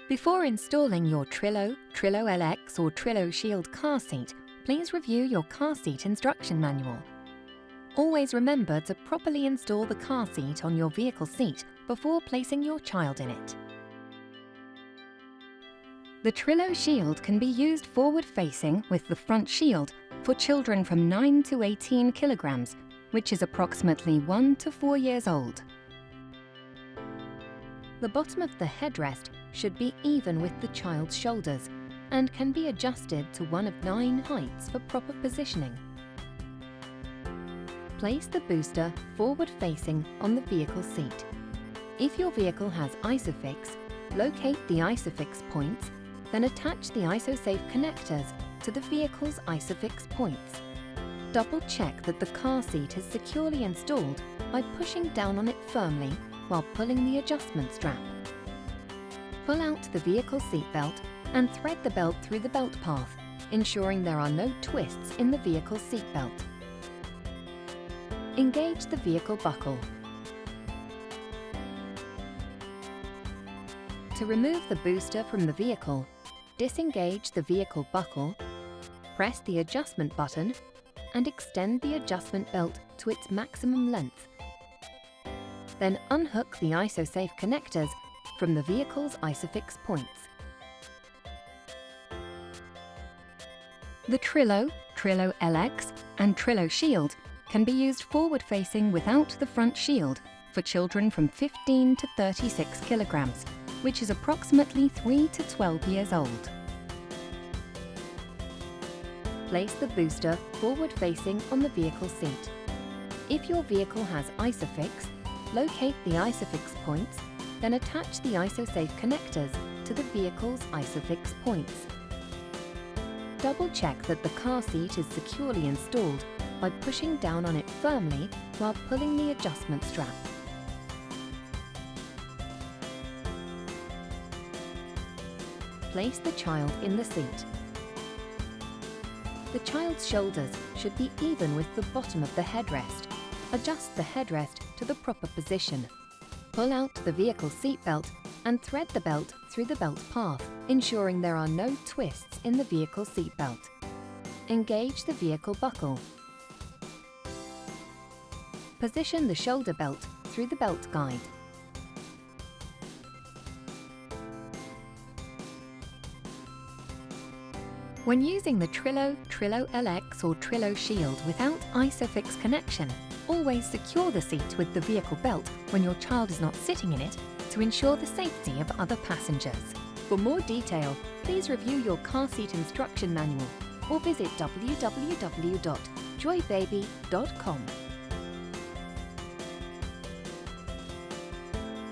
Before installing your Trillo, Trillo Lx or Trillo Shield car seat, please review your car seat instruction manual. Always remember to properly install the car seat on your vehicle seat before placing your child in it. The Trillo Shield can be used forward-facing with the front shield for children from 9 to 18 kilograms, which is approximately 1 to 4 years old. The bottom of the headrest should be even with the child's shoulders and can be adjusted to one of 9 heights for proper positioning. Place the booster forward-facing on the vehicle seat. If your vehicle has ISOFIX, locate the ISOFIX points, then attach the ISOSafe connectors to the vehicle's ISOFIX points. Double-check that the car seat is securely installed by pushing down on it firmly while pulling the adjustment strap. Pull out the vehicle seatbelt and thread the belt through the belt path, ensuring there are no twists in the vehicle seatbelt. Engage the vehicle buckle. To remove the booster from the vehicle, disengage the vehicle buckle, press the adjustment button, and extend the adjustment belt to its maximum length. Then unhook the ISOSafe connectors from the vehicle's ISOFIX points. The Trillo, Trillo Lx, and Trillo Shield can be used forward-facing without the front shield for children from 15 to 36 kilograms, which is approximately 3 to 12 years old. Place the booster forward-facing on the vehicle seat. If your vehicle has ISOFIX, locate the ISOFIX points, then attach the ISOSafe connectors to the vehicle's ISOFIX points. Double-check that the car seat is securely installed by pushing down on it firmly while pulling the adjustment strap. Place the child in the seat. The child's shoulders should be even with the bottom of the headrest. Adjust the headrest to the proper position. Pull out the vehicle seatbelt and thread the belt through the belt path, ensuring there are no twists in the vehicle seatbelt. Engage the vehicle buckle. Position the shoulder belt through the belt guide. When using the Trillo, Trillo Lx or Trillo Shield without ISOFIX connection, always secure the seat with the vehicle belt when your child is not sitting in it to ensure the safety of other passengers. For more detail, please review your car seat instruction manual or visit www.joiebaby.com.